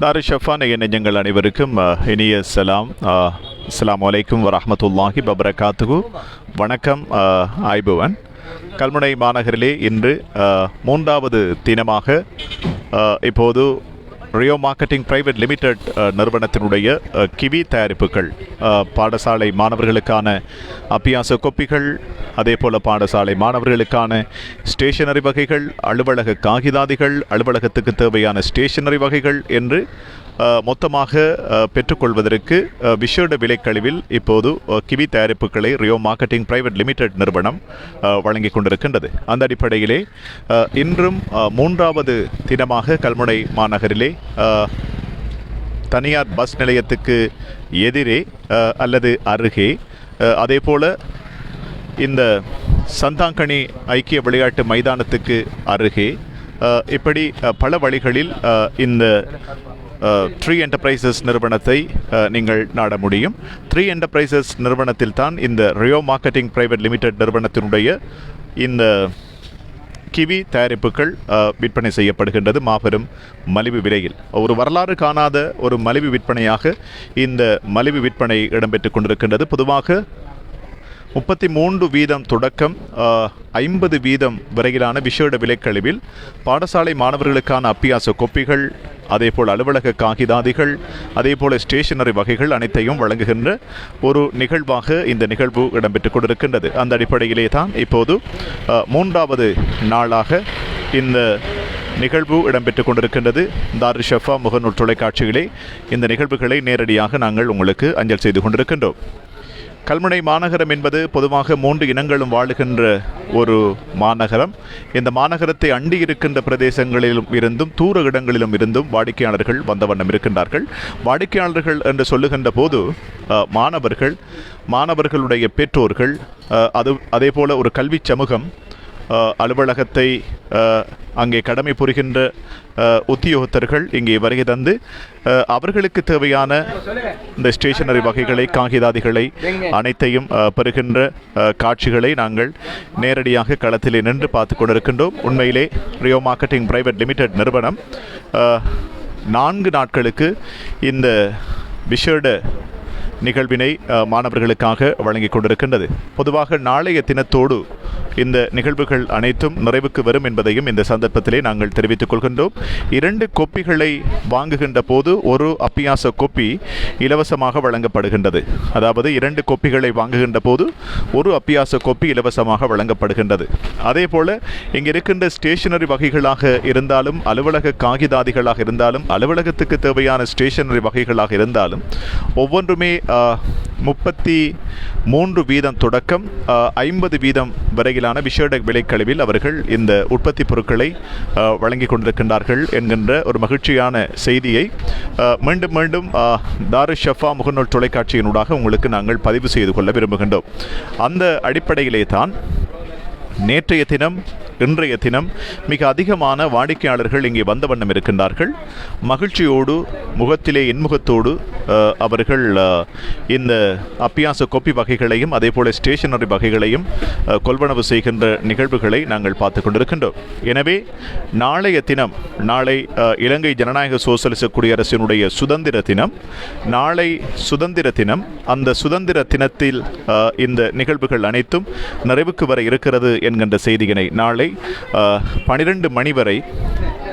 தாருஷஃபான நெஞ்சங்கள் அனைவருக்கும் இனிய சலாம். அஸ்ஸலாமு அலைக்கும் வரஹ்மத்துல்லாஹி வபரகாத்துஹு. வணக்கம். ஐபுவன் கல்முனை மாநகரிலே இன்று மூன்றாவது தினமாக இப்போது ரியோ மார்க்கெட்டிங் பிரைவேட் லிமிடெட் நிறுவனத்தினுடைய கிவி தயாரிப்புகள், பாடசாலை மாணவர்களுக்கான அபியாச கொப்பிகள், அதே போல் பாடசாலை மாணவர்களுக்கான ஸ்டேஷனரி வகைகள், அலுவலக காகிதாதிகள், அலுவலகத்துக்கு தேவையான ஸ்டேஷனரி வகைகள் என்று மொத்தமாக பெற்றுக்கொள்வதற்கு விசேட விலைக்கழிவில் இப்போது கிவி தயாரிப்புகளை ரியோ மார்க்கெட்டிங் பிரைவேட் லிமிடெட் நிறுவனம் வழங்கி கொண்டிருக்கின்றது. அந்த அடிப்படையிலே இன்றும் மூன்றாவது தினமாக கல்முனை மாநகரிலே தனியார் பஸ் நிலையத்துக்கு எதிரே அல்லது அருகே, அதே போல் இந்த சந்தாங்கனி ஐக்கிய விளையாட்டு மைதானத்துக்கு அருகே, இப்படி பல வழிகளில் இந்த ட்ரீ என்டர்பிரைசஸ் நிறுவனத்தை நீங்கள் நாட முடியும். ட்ரீ என்டர்பிரைசஸ் நிறுவனத்தில் தான் இந்த ரியோ மார்க்கெட்டிங் பிரைவேட் லிமிடெட் நிறுவனத்தினுடைய இந்த கிவி தயாரிப்புகள் விற்பனை செய்யப்படுகின்றது மாபெரும் மலிவு விலையில். ஒரு வரலாறு காணாத ஒரு மலிவு விற்பனையாக இந்த மலிவு விற்பனை இடம்பெற்றுக் கொண்டிருக்கின்றது. பொதுவாக 33% தொடக்கம் 50% வரையிலான விசேட விலைக்கழிவில் பாடசாலை மாணவர்களுக்கான அபியாச கொப்பிகள், அதேபோல் அலுவலக காகிதாதிகள், அதேபோல் ஸ்டேஷனரி வகைகள் அனைத்தையும் வழங்குகின்ற ஒரு நிகழ்வாக இந்த நிகழ்வு இடம்பெற்றுக் கொண்டிருக்கின்றது. அந்த அடிப்படையிலே தான் இப்போது மூன்றாவது நாளாக இந்த நிகழ்வு இடம்பெற்றுக் கொண்டிருக்கின்றது. தாருஷஃபா முகநூல் தொலைக்காட்சிகளே இந்த நிகழ்வுகளை நேரடியாக நாங்கள் உங்களுக்கு அஞ்சல் செய்து கொண்டிருக்கின்றோம். கல்முனை மாநகரம் என்பது பொதுவாக 3 இனங்களும் வாழுகின்ற ஒரு மாநகரம். இந்த மாநகரத்தை அண்டி இருக்கின்ற பிரதேசங்களிலும் இருந்தும் தூர இடங்களிலும் இருந்தும் வாடிக்கையாளர்கள் வந்த வண்ணம் இருக்கின்றார்கள். வாடிக்கையாளர்கள் என்று சொல்லுகின்ற போது மாணவர்களுடைய பெற்றோர்கள், அதே போல ஒரு கல்வி சமூகம், அலுவலகத்தை அங்கே கடமை புரிகின்ற உத்தியோகத்தர்கள் இங்கே வருகை தந்து அவர்களுக்கு தேவையான இந்த ஸ்டேஷனரி வகைகளை, காகிதாதிகளை அனைத்தையும் பெறுகின்ற காட்சிகளை நாங்கள் நேரடியாக களத்திலே நின்று பார்த்து கொண்டிருக்கின்றோம். உண்மையிலே ரியோ மார்க்கெட்டிங் பிரைவேட் லிமிடெட் நிறுவனம் 4 நாட்களுக்கு இந்த விசேட நிகழ்வினை மாணவர்களுக்காக வழங்கி கொண்டிருக்கின்றது. பொதுவாக நாளைய தினத்தோடு இந்த நிகழ்வுகள் அனைத்தும் நிறைவுக்கு வரும் என்பதையும் இந்த சந்தர்ப்பத்திலே நாங்கள் தெரிவித்துக் கொள்கின்றோம். 2 கொப்பிகளை வாங்குகின்ற போது ஒரு அப்பியாச கொப்பி இலவசமாக வழங்கப்படுகின்றது. அதாவது 2 கொப்பிகளை வாங்குகின்ற போது ஒரு அப்பியாச கொப்பி இலவசமாக வழங்கப்படுகின்றது. அதே போல இங்கே இருக்கின்ற ஸ்டேஷனரி வகைகளாக இருந்தாலும், அலுவலக காகிதாதிகளாக இருந்தாலும், அலுவலகத்துக்கு தேவையான ஸ்டேஷனரி வகைகளாக இருந்தாலும் ஒவ்வொன்றுமே 33% தொடக்கம் 50% வரையிலான விசேட விலைக்கழிவில் அவர்கள் இந்த உற்பத்தி பொருட்களை வழங்கி கொண்டிருக்கின்றார்கள் என்கின்ற ஒரு மகிழ்ச்சியான செய்தியை மீண்டும் மீண்டும் தாருஷஃபா முகநூல் தொலைக்காட்சியினூடாக உங்களுக்கு நாங்கள் பதிவு செய்து கொள்ள விரும்புகின்றோம். அந்த அடிப்படையிலே தான் நேற்றைய தினம், இன்றைய தினம் மிக அதிகமான வாடிக்கையாளர்கள் இங்கே வந்த வண்ணம் இருக்கின்றார்கள். மகிழ்ச்சியோடு, முகத்திலே இன்முகத்தோடு அவர்கள் இந்த அப்பியாச கொப்பி வகைகளையும் அதே போல ஸ்டேஷனரி வகைகளையும் கொள்வனவு செய்கின்ற நிகழ்வுகளை நாங்கள் பார்த்து கொண்டிருக்கின்றோம். எனவே நாளைய தினம், நாளை இலங்கை ஜனநாயக சோசலிச குடியரசினுடைய சுதந்திர தினம், நாளை சுதந்திர தினம். அந்த சுதந்திர தினத்தில் இந்த நிகழ்வுகள் அனைத்தும் நிறைவுக்கு வர இருக்கிறது என்கின்ற செய்தியினை நாளை 12 மணி வரை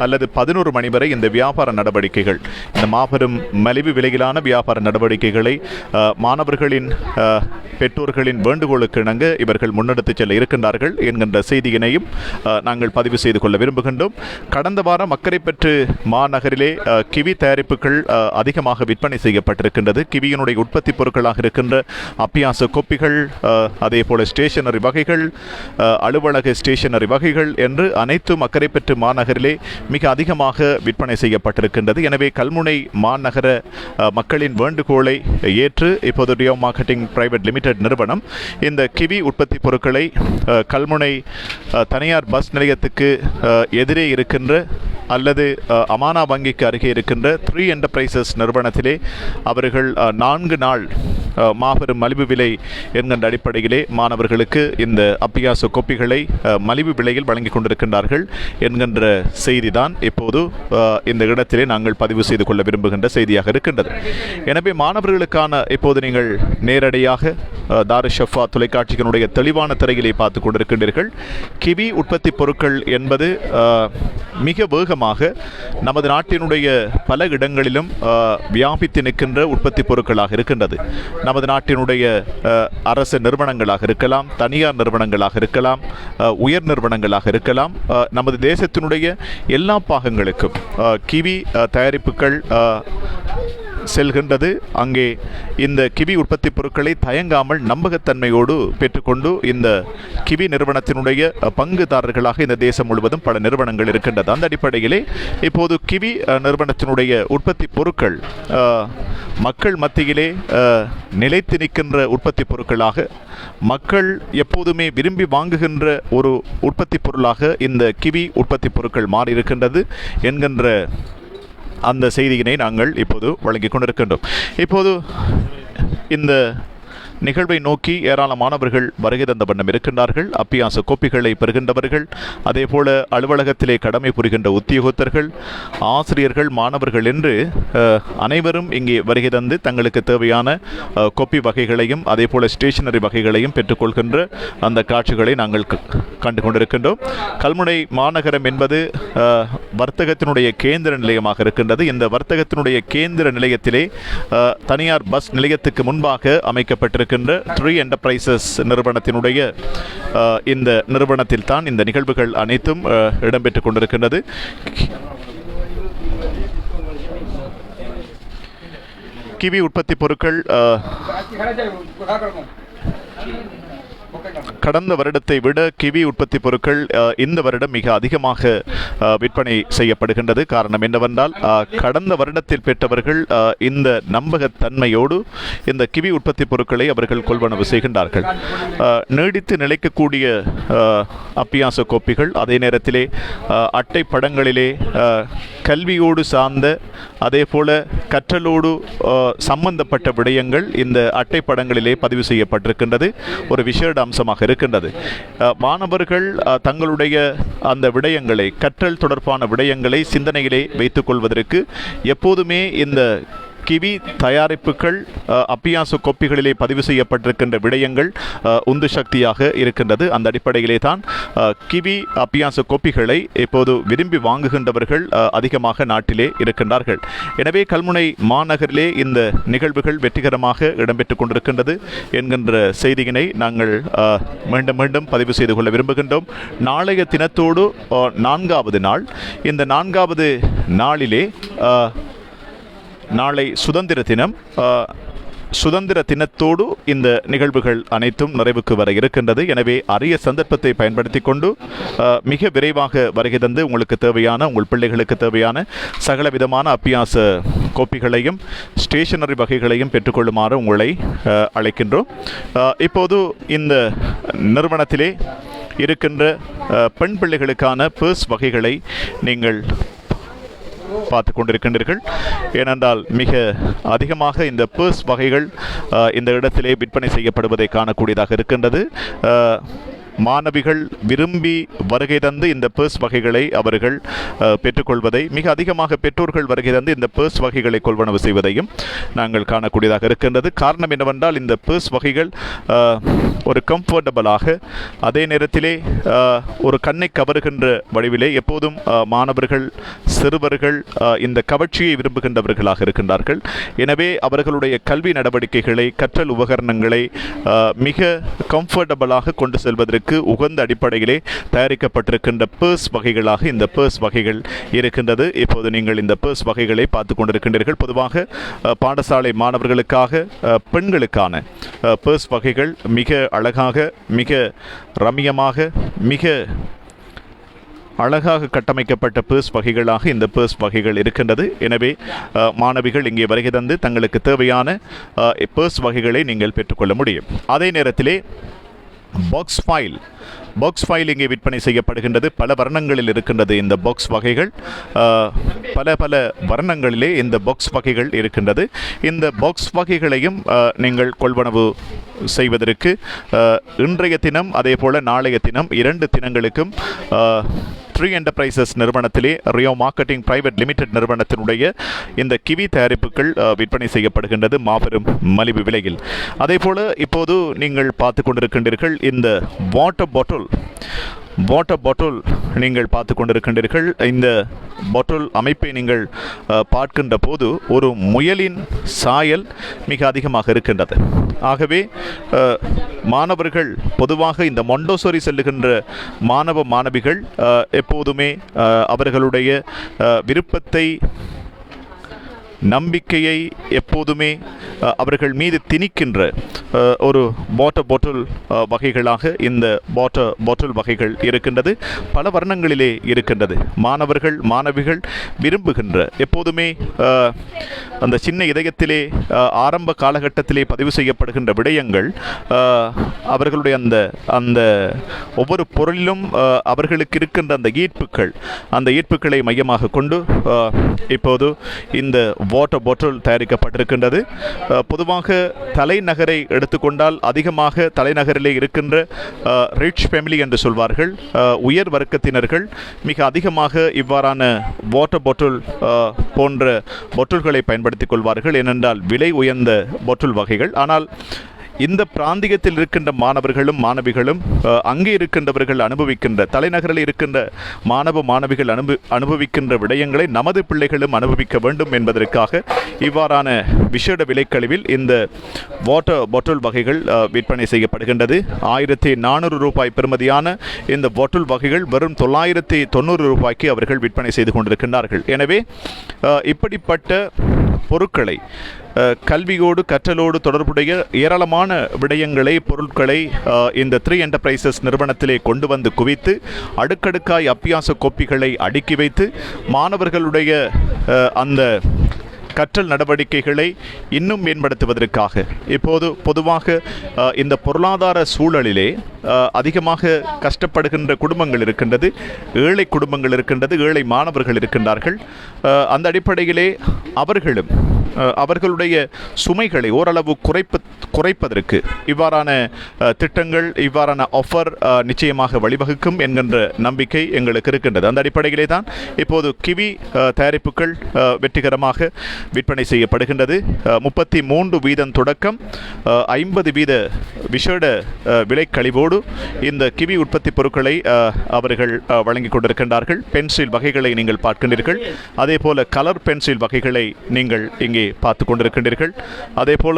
அல்லது 11 மணி வரை இந்த வியாபார நடவடிக்கைகள், இந்த மாபெரும் மலிவு விலையிலான வியாபார நடவடிக்கைகளை மாணவர்களின் பெற்றோர்களின் வேண்டுகோளுக்கு இணங்க இவர்கள் முன்னெடுத்து செல்ல இருக்கின்றார்கள் என்கின்ற செய்தியினையும் நாங்கள் பதிவு செய்து கொள்ள விரும்புகின்றோம். கடந்த வாரம் அக்கரைப்பற்று மாநகரிலே கிவி தயாரிப்புகள் அதிகமாக விற்பனை செய்யப்பட்டிருக்கின்றது. கிவியினுடைய உற்பத்தி பொருட்களாக இருக்கின்ற அப்பியாச கொப்பிகள், அதே போல ஸ்டேஷனரி வகைகள், அலுவலக ஸ்டேஷனரி வகைகள் என்று அனைத்தும் அக்கரைப்பற்று மாநகரிலே மிக அதிகமாக விற்பனை செய்யப்பட்டிருக்கின்றது. எனவே கல்முனை மாநகர மக்களின் வேண்டுகோளை ஏற்று இப்போது ரியோ மார்க்கெட்டிங் பிரைவேட் லிமிடெட் நிறுவனம் இந்த கிவி உற்பத்தி பொருட்களை கல்முனை தனியார் பஸ் நிலையத்துக்கு எதிரே இருக்கின்ற அல்லது அமானா வங்கிக்கு அருகே இருக்கின்ற ட்ரீ என்டர்பிரைசஸ் நிறுவனத்திலே அவர்கள் 4 நாள் மாபெரும் மலிவு விலை என்கின்ற அடிப்படையிலே மாணவர்களுக்கு இந்த அப்பியாச கோப்பிகளை மலிவு விலையில் வழங்கி கொண்டிருக்கின்றார்கள் என்கின்ற செய்தி தான் இப்போது இந்த இடத்திலே நாங்கள் பதிவு செய்து கொள்ள விரும்புகின்ற செய்தியாக இருக்கின்றது. எனவே மாணவர்களுக்கான இப்போது நீங்கள் நேரடியாக தாரு ஷஃபா தொலைக்காட்சியினுடைய தெளிவான திரையிலே பார்த்து கொண்டிருக்கின்றீர்கள். கிவி உற்பத்தி பொருட்கள் என்பது மிக வேகமாக நமது நாட்டினுடைய பல இடங்களிலும் வியாபித்து நிற்கின்ற உற்பத்தி பொருட்களாக இருக்கின்றது. நமது நாட்டினுடைய அரசு நிறுவனங்களாக இருக்கலாம், தனியார் நிறுவனங்களாக இருக்கலாம், உயர் நிறுவனங்களாக இருக்கலாம், நமது தேசத்தினுடைய எல்லா பாகங்களுக்கும் கிவி தயாரிப்புகள் செல்கின்றது. அங்கே இந்த கிவி உற்பத்தி பொருட்களை தயங்காமல் நம்பகத்தன்மையோடு பெற்றுக்கொண்டு இந்த கிவி நிறுவனத்தினுடைய பங்குதாரர்களாக இந்த தேசம் முழுவதும் பல நிறுவனங்கள் இருக்கின்றது. அந்த அடிப்படையிலே இப்போது கிவி நிறுவனத்தினுடைய உற்பத்தி பொருட்கள் மக்கள் மத்தியிலே நிலைத்து நிற்கின்ற உற்பத்தி பொருட்களாக, மக்கள் எப்போதுமே விரும்பி வாங்குகின்ற ஒரு உற்பத்தி பொருளாக இந்த கிவி உற்பத்தி பொருட்கள் மாறியிருக்கின்றது என்கின்ற அந்த செய்தியினை நாங்கள் இப்போது வழங்கிக் கொண்டிருக்கின்றோம். இப்போது இந்த நிகழ்வை நோக்கி ஏராளமானவர்கள் வருகை தந்த வண்ணம் இருக்கின்றார்கள். அப்பியாச கோப்பிகளை பெறுகின்றவர்கள், அதே போல அலுவலகத்திலே கடமை புரிகின்ற உத்தியோகத்தர்கள், ஆசிரியர்கள், மாணவர்கள் என்று அனைவரும் இங்கே வருகை தந்து தங்களுக்கு தேவையான கோப்பி வகைகளையும் அதே போல ஸ்டேஷனரி வகைகளையும் பெற்றுக்கொள்கின்ற அந்த காட்சிகளை நாங்கள் கண்டு கொண்டிருக்கின்றோம். கல்முனை மாநகரம் என்பது வர்த்தகத்தினுடைய கேந்திர நிலையமாக இருக்கின்றது. இந்த வர்த்தகத்தினுடைய கேந்திர நிலையத்திலே தனியார் பஸ் நிலையத்துக்கு முன்பாக அமைக்கப்பட்டிருக்கின்ற 3 என்டர்பிரைசஸ் நிறுவனத்தினுடைய இந்த நிறுவனத்தில் தான் இந்த நிகழ்வுகள் அனைத்தும் இடம்பெற்றுக் கொண்டிருக்கின்றது. கிவி உற்பத்தி பொருட்கள் கடந்த வருடத்தை விட கிவி உற்பத்தி பொருட்கள் இந்த வருடம் மிக அதிகமாக விற்பனை செய்யப்படுகின்றது. காரணம் என்னவென்றால் கடந்த வருடத்தில் பெற்றவர்கள் இந்த நம்பகத்தன்மையோடு இந்த கிவி உற்பத்தி பொருட்களை அவர்கள் கொள்வனவு செய்கின்றார்கள். நீடித்து நிலைக்கக்கூடிய அப்பியாச கோப்பிகள், அதே நேரத்திலே அட்டை படங்களிலே கல்வியோடு சார்ந்த அதே போல கற்றலோடு சம்பந்தப்பட்ட விடயங்கள் இந்த அட்டை படங்களிலே பதிவு செய்யப்பட்டிருக்கின்றது. ஒரு விசேட அம்சமாக இருக்கின்றது. மாணவர்கள் தங்களுடைய அந்த விடயங்களை, கற்றல் தொடர்பான விடயங்களை சிந்தனையிலே வைத்துக் கொள்வதற்கு எப்போதுமே இந்த கிவி தயாரிப்புகள் அப்பியாச கோப்பிகளிலே பதிவு செய்யப்பட்டிருக்கின்ற விடயங்கள் உந்து சக்தியாக இருக்கின்றது. அந்த அடிப்படையிலே தான் கிவி அப்பியாச கோப்பிகளை இப்போது விரும்பி வாங்குகின்றவர்கள் அதிகமாக நாட்டிலே இருக்கின்றார்கள். எனவே கல்முனை மாநகரிலே இந்த நிகழ்வுகள் வெற்றிகரமாக இடம்பெற்றுக் கொண்டிருக்கின்றது என்கின்ற செய்தியினை நாங்கள் மீண்டும் மீண்டும் பதிவு செய்து கொள்ள விரும்புகின்றோம். நாளைய தினத்தோடு 4வது நாள். இந்த 4வது நாளிலே நாளை சுதந்திர தினம். சுதந்திர தினத்தோடு இந்த நிகழ்வுகள் அனைத்தும் நிறைவுக்கு வர இருக்கின்றது. எனவே அரிய சந்தர்ப்பத்தை பயன்படுத்தி கொண்டு மிக விரைவாக வருகை தந்து உங்களுக்கு தேவையான, உங்கள் பிள்ளைகளுக்கு தேவையான சகல விதமான அப்பியாச கோப்பிகளையும் ஸ்டேஷனரி வகைகளையும் பெற்றுக்கொள்ளுமாறு உங்களை அழைக்கின்றோம். இப்போது இந்த நிறுவனத்திலே இருக்கின்ற பெண் பிள்ளைகளுக்கான பர்ஸ் வகைகளை நீங்கள் பார்த்து கொண்டிருக்கின்றீர்கள். ஏனென்றால் மிக அதிகமாக இந்த பர்ஸ் வகைகள் இந்த இடத்திலே விற்பனை செய்யப்படுவதை காணக்கூடியதாக இருக்கின்றது. மாணவிகள் விரும்பி வருகை தந்து இந்த பர்ஸ் வகைகளை அவர்கள் பெற்றுக்கொள்வதை, மிக அதிகமாக பெற்றோர்கள் வருகை தந்து இந்த பர்ஸ் வகைகளை கொள்வனவு செய்வதையும் நாங்கள் காணக்கூடியதாக இருக்கின்றது. காரணம் என்னவென்றால் இந்த பர்ஸ் வகைகள் ஒரு கம்ஃபர்டபுளாக, அதே நேரத்திலே ஒரு கண்ணை கவருகின்ற வடிவிலே எப்போதும் மாணவர்கள், சிறுவர்கள் இந்த கவர்ச்சியை விரும்புகின்றவர்களாக இருக்கின்றார்கள். எனவே அவர்களுடைய கல்வி நடவடிக்கைகளை, கற்றல் உபகரணங்களை மிக கம்ஃபர்டபுளாக கொண்டு செல்வதற்கு உகந்த அடிப்படையிலே தயாரிக்கப்பட்டிருக்கின்ற பர்ஸ் வகைகளாக இந்த பர்ஸ் வகைகள் இருக்கின்றது. இப்போது நீங்கள் இந்த பர்ஸ் வகைகளை பார்த்து கொண்டிருக்கின்றீர்கள். பொதுவாக பாடசாலை மாணவர்களுக்காக பெண்களுக்கான பர்ஸ் வகைகள் மிக அழகாக, மிக ரம்மியமாக, மிக அழகாக கட்டமைக்கப்பட்ட பர்ஸ் வகைகளாக இந்த பர்ஸ் வகைகள் இருக்கின்றது. எனவே மாணவிகள் இங்கே வருகை தந்து தங்களுக்கு தேவையான பர்ஸ் வகைகளை நீங்கள் பெற்றுக்கொள்ள முடியும். அதே நேரத்திலே பாக்ஸ் ஃபைல் இங்கே விற்பனை செய்யப்படுகின்றது. பல வர்ணங்களில் இருக்கின்றது இந்த பாக்ஸ் வகைகள். பல வர்ணங்களிலே இந்த பாக்ஸ் வகைகள் இருக்கின்றது. இந்த பாக்ஸ் வகைகளையும் நீங்கள் கொள்வனவு செய்வதற்கு இன்றைய தினம் அதே போல நாளைய தினம் 2 தினங்களுக்கும் ட்ரீ என்டர்பிரைசஸ் நிறுவனத்திலே ரியோ மார்க்கெட்டிங் பிரைவேட் லிமிடெட் நிறுவனத்தினுடைய இந்த கிவி தயாரிப்புகள் விற்பனை செய்யப்படுகின்றது மாபெரும் மலிவு விலையில். அதே போல இப்போது நீங்கள் பார்த்து கொண்டிருக்கின்றீர்கள் இந்த வாட்டர் பாட்டில் நீங்கள் பார்த்து கொண்டிருக்கின்றீர்கள். இந்த பாட்டில் அமைப்பை நீங்கள் பார்க்கின்ற போது ஒரு முயலின் சாயல் மிக அதிகமாக இருக்கின்றது. ஆகவே மாணவர்கள் பொதுவாக இந்த மொண்டோசோரி செல்லுகின்ற மாணவ மாணவிகள் எப்போதுமே அவர்களுடைய விருப்பத்தை நம்பிக்கையை எப்போதுமே அவர்கள் மீது திணிக்கின்ற ஒரு வாட்டர் பாட்டில் வகைகளாக இந்த பாட்டில் வகைகள் இருக்கின்றது. பல வர்ணங்களிலே இருக்கின்றது. மாணவர்கள் மாணவிகள் விரும்புகின்ற எப்போதுமே அந்த சின்ன இதயத்திலே ஆரம்ப காலகட்டத்திலே பதிவு செய்யப்படுகின்ற விடயங்கள் அவர்களுடைய அந்த ஒவ்வொரு பொருளிலும் அவர்களுக்கு இருக்கின்ற அந்த ஈர்ப்புகளை மையமாக கொண்டு இப்போது இந்த வாட்டர் பாட்டில் தயாரிக்கப்பட்டிருக்கின்றது. பொதுவாக தலைநகரை எடுத்துக்கொண்டால் அதிகமாக தலைநகரிலே இருக்கின்ற ரிச் ஃபேமிலி என்று சொல்வார்கள், உயர் வர்க்கத்தினர்கள் மிக அதிகமாக இவ்வாறான வாட்டர் பாட்டில் போன்ற பாட்டில்களை பயன்படுத்திக் கொள்வார்கள். ஏனென்றால் விலை உயர்ந்த பாட்டில் வகைகள். ஆனால் இந்த பிராந்தியத்தில் இருக்கின்ற மாணவர்களும் மாணவிகளும் அங்கே இருக்கின்றவர்கள் அனுபவிக்கின்ற தலைநகரில் இருக்கின்ற மாணவ மாணவிகள் அனுபவிக்கின்ற விடயங்களை நமது பிள்ளைகளும் அனுபவிக்க வேண்டும் என்பதற்காக இவ்வாறான விசேட விலைக்கழிவில் இந்த வாட்டர் பாட்டில் வகைகள் விற்பனை செய்யப்படுகின்றது. 1400 ரூபாய் பெறுமதியான இந்த பாட்டில் வகைகள் வெறும் 990 ரூபாய்க்கு அவர்கள் விற்பனை செய்து கொண்டிருக்கின்றார்கள். எனவே இப்படிப்பட்ட பொருட்களை கல்வியோடு கற்றலோடு தொடர்புடைய ஏராளமான பொருட்களை இந்த ட்ரீ என்டர்பிரைசஸ் நிறுவனத்திலே கொண்டு வந்து குவித்து அடுக்கடுக்காய் அப்பியாச கோப்பிகளை அடுக்கி வைத்து மாணவர்களுடைய அந்த கற்றல் நடவடிக்கைகளை இன்னும் மேம்படுத்துவதற்காக இப்போது பொதுவாக இந்த பொருளாதார சூழலிலே அதிகமாக கஷ்டப்படுகின்ற குடும்பங்கள் இருக்கின்றது, ஏழை குடும்பங்கள் இருக்கின்றது, ஏழை மாணவர்கள் இருக்கின்றார்கள். அந்த அடிப்படையிலே அவர்களும் அவர்களுடைய சுமைகளை ஓரளவு குறைப்பதற்கு இவ்வாறான திட்டங்கள் இவ்வாறான ஆஃபர் நிச்சயமாக வழிவகுக்கும் என்கின்ற நம்பிக்கை எங்களுக்கு இருக்கின்றது. அந்த அடிப்படையிலே தான் இப்போது கிவி தயாரிப்புகள் வெற்றிகரமாக விற்பனை செய்யப்படுகின்றது. 33% தொடக்கம் 50% விசேட விலைக்கழிவோடு இந்த கிவி உற்பத்தி பொருட்களை அவர்கள் வழங்கிக் கொண்டிருக்கின்றார்கள். பென்சில் வகைகளை நீங்கள் பார்க்கின்றீர்கள். அதே போல கலர் பென்சில் வகைகளை நீங்கள் இங்கே பார்த்து கொண்டிருக்கின்றீர்கள். அதே போல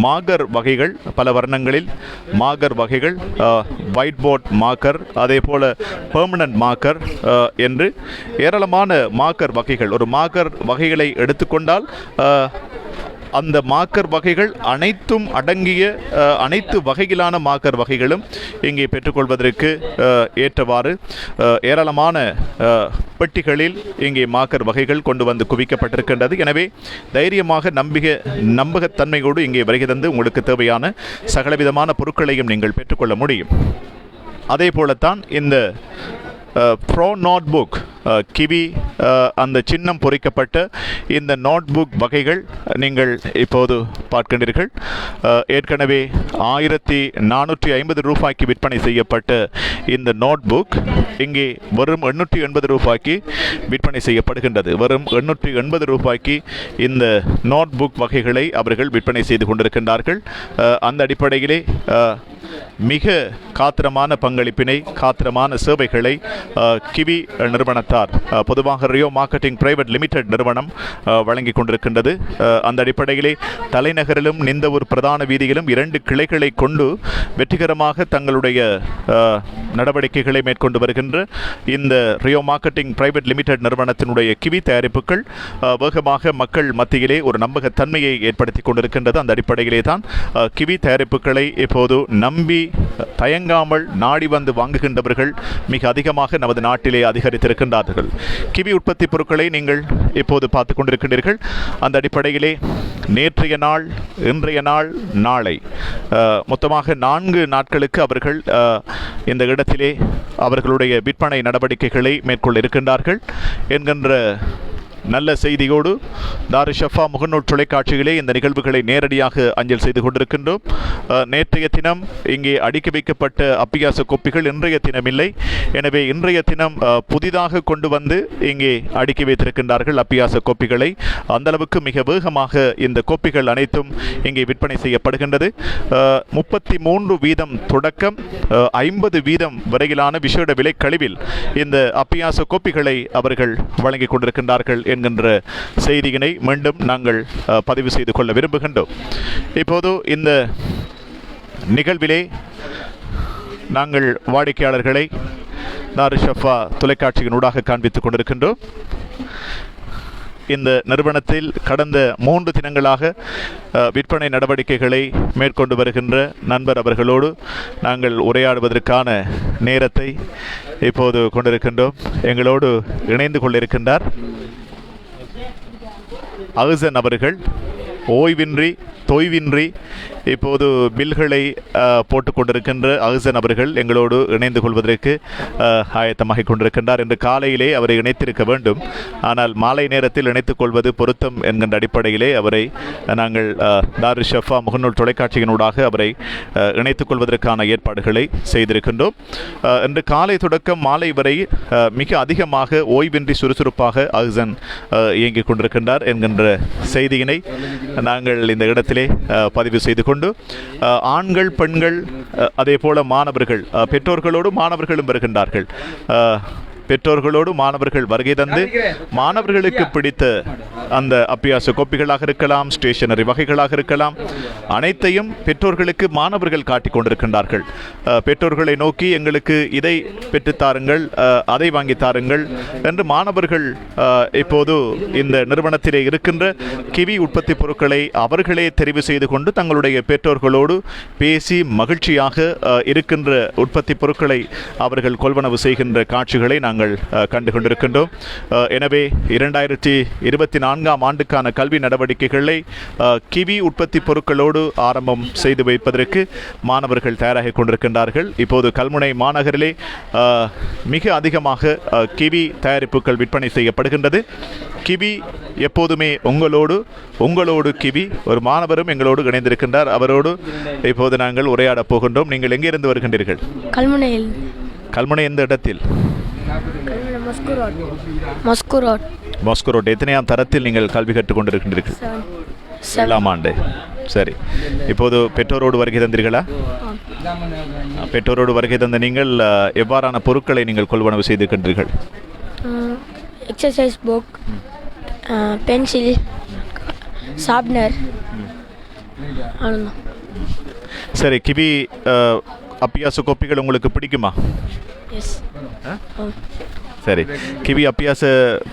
மார்க்கர் வகைகள் பல வர்ணங்களில் மார்க்கர் வகைகள், ஒயிட் போர்ட் மார்க்கர், அதே போல பெர்மனன்ட் மார்க்கர் என்று ஏராளமான மார்க்கர் வகைகள். ஒரு மார்க்கர் வகைகளை எடுத்துக்கொண்டால் அந்த மார்க்கர் வகைகள் அனைத்தும் அடங்கிய அனைத்து வகையிலான மார்க்கர் வகைகளும் இங்கே பெற்றுக்கொள்வதற்கு ஏற்றவாறு ஏராளமான பெட்டிகளில் இங்கே மார்க்கர் வகைகள் கொண்டு வந்து குவிக்கப்பட்டிருக்கின்றது. எனவே தைரியமாக நம்பகத்தன்மையோடு இங்கே வருகை தந்து உங்களுக்கு தேவையான சகலவிதமான பொருட்களையும் நீங்கள் பெற்றுக்கொள்ள முடியும். அதே போலத்தான் இந்த ப்ரோ நோட் புக் கிவி அந்த சின்னம் பொறிக்கப்பட்ட இந்த நோட் புக் வகைகள் நீங்கள் இப்போது பார்க்கின்றீர்கள். ஏற்கனவே 1450 ரூபாய்க்கு விற்பனை செய்யப்பட்ட இந்த நோட் புக் இங்கே வெறும் 880 ரூபாய்க்கு விற்பனை செய்யப்படுகின்றது. வெறும் 880 ரூபாய்க்கு இந்த நோட் புக் வகைகளை அவர்கள் விற்பனை செய்து கொண்டிருக்கின்றார்கள். அந்த அடிப்படையிலே மிக காத்திரமான பங்களிப்பினை காத்திரமான சேவைகளை கிவி நிறுவனத்தார் பொதுவாக ரியோ மார்க்கெட்டிங் பிரைவேட் லிமிடெட் நிறுவனம் வழங்கி கொண்டிருக்கின்றது. அந்த அடிப்படையிலே தலைநகரிலும் நிந்தவூர் பிரதான வீதியிலும் 2 கிளைகளை கொண்டு வெற்றிகரமாக தங்களுடைய நடவடிக்கைகளை மேற்கொண்டு வருகின்ற இந்த ரியோ மார்க்கெட்டிங் பிரைவேட் லிமிடெட் நிறுவனத்தினுடைய கிவி தயாரிப்புகள் வேகமாக மக்கள் மத்தியிலே ஒரு நம்பகத்தன்மையை ஏற்படுத்தி கொண்டிருக்கின்றது. அந்த அடிப்படையிலே தான் கிவி தயாரிப்புகளை இப்போது நம்பி நம்பி தயங்காமல் நாடி வந்து வாங்குகின்றவர்கள் மிக அதிகமாக நமது நாட்டிலே அதிகரித்திருக்கின்றார்கள். கிவி உற்பத்தி பொருட்களை நீங்கள் இப்போது பார்த்து கொண்டிருக்கின்றீர்கள். அந்த அடிப்படையிலே நேற்றைய நாள், இன்றைய நாள், நாளை மொத்தமாக 4 நாட்களுக்கு அவர்கள் இந்த இடத்திலே அவர்களுடைய விற்பனை நடவடிக்கைகளை மேற்கொள்ள இருக்கின்றார்கள் என்கின்ற நல்ல செய்தியோடு தாரு ஷஃபா முகநூல் தொலைக்காட்சிகளே இந்த நிகழ்வுகளை நேரடியாக அஞ்சல் செய்து கொண்டிருக்கின்றோம். நேற்றைய தினம் இங்கே அடுக்கி வைக்கப்பட்ட அப்பியாச கோப்பிகள் இன்றைய தினம் இல்லை. எனவே இன்றைய தினம் புதிதாக கொண்டு வந்து இங்கே அடுக்கி வைத்திருக்கின்றார்கள் அப்பியாச கோப்பிகளை. அந்தளவுக்கு மிக வேகமாக இந்த கோப்பிகள் அனைத்தும் இங்கே விற்பனை செய்யப்படுகின்றது. 33% தொடக்கம் 50% வரையிலான விசேட விலை கழிவில் இந்த அப்பியாச கோப்பிகளை அவர்கள் வழங்கிக் கொண்டிருக்கின்றார்கள் என்கின்ற செய்தியினை மீண்டும் நாங்கள் பதிவு செய்து கொள்ள விரும்புகின்றோம். இப்போது இந்த நிகழ்விலே நாங்கள் வாடிக்கையாளர்களை தாரு ஷஃபா தொலைக்காட்சியினூடாக காண்பித்துக் கொண்டிருக்கின்றோம். இந்த நிறுவனத்தில் கடந்த 3 தினங்களாக விற்பனை நடவடிக்கைகளை மேற்கொண்டு வருகின்ற நண்பர் அவர்களோடு நாங்கள் உரையாடுவதற்கான நேரத்தை இப்போது கொண்டிருக்கின்றோம். எங்களோடு இணைந்து கொண்டிருக்கின்றார் அஹ்சன் அவர்கள். ஓய்வின்றி தொய்வின்றி இப்போது பில்களை போட்டுக் கொண்டிருக்கின்ற அஹ்சன் அவர்கள் எங்களோடு இணைந்து கொள்வதற்கு ஆயத்தமாக கொண்டிருக்கின்றார். இன்று காலையிலே அவரை இணைத்திருக்க வேண்டும், ஆனால் மாலை நேரத்தில் இணைத்துக் கொள்வது பொருத்தம் என்கின்ற அடிப்படையிலே அவரை நாங்கள் தாரு ஷஃபா முகநூல் தொலைக்காட்சியினூடாக அவரை இணைத்துக் கொள்வதற்கான ஏற்பாடுகளை செய்திருக்கின்றோம். இன்று காலை தொடக்கம் மாலை வரை மிக அதிகமாக ஓய்வின்றி சுறுசுறுப்பாக அஹ்சன் இயங்கிக் கொண்டிருக்கின்றார் என்கின்ற செய்தியினை நாங்கள் இந்த இடத்திலே பதிவு செய்து கொண்டு ஆண்கள், பெண்கள், அதே போல மாணவர்கள், பெற்றோர்களோடு மாணவர்களும் வருகின்றார்கள். பெற்றோர்களோடு மாணவர்கள் வருகை தந்து மாணவர்களுக்கு பிடித்த அந்த அப்பியாச கோப்பிகளாக இருக்கலாம், ஸ்டேஷனரி வகைகளாக இருக்கலாம், அனைத்தையும் பெற்றோர்களுக்கு மாணவர்கள் காட்டிக் கொண்டிருக்கின்றார்கள். பெற்றோர்களை நோக்கி எங்களுக்கு இதை பெற்றுத்தாருங்கள், அதை வாங்கி தாருங்கள் என்று மாணவர்கள் இப்போது இந்த நிறுவனத்திலே இருக்கின்ற கிவி உற்பத்தி பொருட்களை அவர்களே தெரிவு செய்து கொண்டு தங்களுடைய பெற்றோர்களோடு பேசி மகிழ்ச்சியாக இருக்கின்ற உற்பத்தி பொருட்களை அவர்கள் கொள்வனவு செய்கின்ற காட்சிகளை நாங்கள் கண்டு கொண்டிருக்கின்றோம். எனவே 2024ஆம் ஆண்டுக்கான கல்வி நடவடிக்கைகளை கிவி உற்பத்தி பொருட்களோடு ஆரம்பம் செய்து வைப்பதற்கு மாணவர்கள் தயாராக கொண்டிருக்கின்றார்கள். இப்போது கல்முனை மாநகரிலே மிக அதிகமாக கிவி தயாரிப்புகள் விற்பனை செய்யப்படுகின்றது. கிவி எப்போதுமே உங்களோடு கிவி. ஒரு மாணவரும் எங்களோடு இணைந்திருக்கின்றார். அவரோடு இப்போது நாங்கள் உரையாடப் போகின்றோம். நீங்கள் எங்கிருந்து வருகின்றீர்கள்? கல்முனையில். கல்முனை எந்த இடத்தில்? மஸ்கோ ரோட். எத்தனையாம் தரத்தில் நீங்கள் கல்வி கற்றுக் கொண்டிருக்கின்றீர்கள்? 7ஆம் ஆண்டு. சரி, இப்போது பெற்றோரோடு வருகை தந்தீர்களா? பெற்றோரோடு வருகை தந்த நீங்கள் எவ்வாறான பொருட்களை நீங்கள் கொள்வனவு செய்திருக்கின்றீர்கள்? Exercise book, pencil, sharpener. சரி, கிவி அப்பியாச கோப்பிகள் உங்களுக்கு பிடிக்குமா? சரி, கிவி அப்பியாச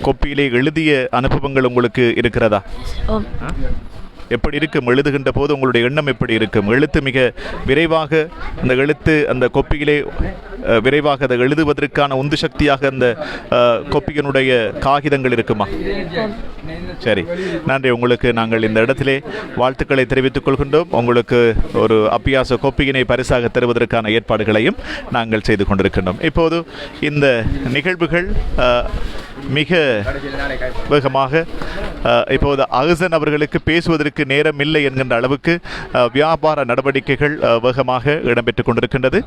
கோப்பியிலே எழுதிய அனுபவங்கள் உங்களுக்கு இருக்கிறதா? எப்படி இருக்கும்? எழுதுகின்ற போது உங்களுடைய எண்ணம் எப்படி இருக்கும்? எழுத்து மிக விரைவாக அந்த கொப்பியிலே விரைவாக அதை எழுதுவதற்கான உந்து சக்தியாக அந்த கொப்பியினுடைய காகிதங்கள் இருக்குமா? சரி, நன்றி. உங்களுக்கு நாங்கள் இந்த இடத்திலே வாழ்த்துக்களை தெரிவித்துக் கொள்கின்றோம். உங்களுக்கு ஒரு அப்பியாச கோப்பியினை பரிசாக தருவதற்கான ஏற்பாடுகளையும் நாங்கள் செய்து கொண்டிருக்கின்றோம். இப்போது இந்த நிகழ்வுகள் மிக வேகமாக இப்போது அஹ்சன் அவர்களுக்கு பேசுவதற்கு நேரம் இல்லை என்கின்ற அளவுக்கு வியாபார நடவடிக்கைகள் வேகமாக இடம்பெற்றுக் கொண்டிருக்கின்றது.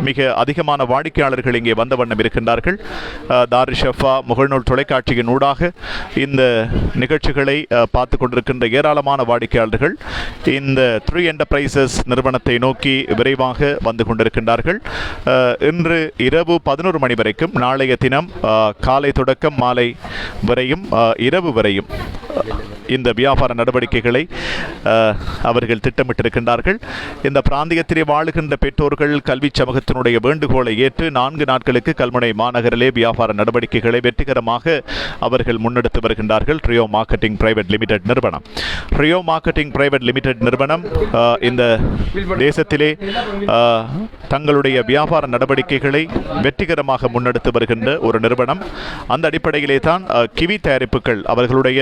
மிக அதிகமான வாடிக்கையாளர்கள் இங்கே வந்த வண்ணம் இருக்கின்றார்கள். தாரு ஷஃபா முகநூல் தொலைக்காட்சியின் ஊடாக இந்த நிகழ்ச்சிகளை பார்த்து கொண்டிருக்கின்ற ஏராளமான வாடிக்கையாளர்கள் இந்த 3 என்டர்பிரைசஸ் நிறுவனத்தை நோக்கி விரைவாக வந்து கொண்டிருக்கின்றார்கள். இன்று இரவு 11 மணி வரைக்கும், நாளைய தினம் காலை தொடக்கம் மாலை வரையும் இரவு வரையும் இந்த வியாபார நடவடிக்கைகளை அவர்கள் திட்டமிட்டிருக்கின்றார்கள். இந்த பிராந்தியத்திலே வாழுகின்ற பெற்றோர்கள் கல்வி சமூகத்தினுடைய வேண்டுகோளை ஏற்று 4 நாட்களுக்கு கல்முனை மாநகரிலே வியாபார நடவடிக்கைகளை வெற்றிகரமாக அவர்கள் முன்னெடுத்து வருகின்றார்கள். ரியோ மார்க்கெட்டிங் பிரைவேட் லிமிடெட் நிறுவனம். ரியோ மார்க்கெட்டிங் பிரைவேட் லிமிடெட் நிறுவனம் இந்த தேசத்திலே தங்களுடைய வியாபார நடவடிக்கைகளை வெற்றிகரமாக முன்னெடுத்து வருகின்ற ஒரு நிறுவனம். அந்த அடிப்படையிலே தான் கிவி தயாரிப்புகள் அவர்களுடைய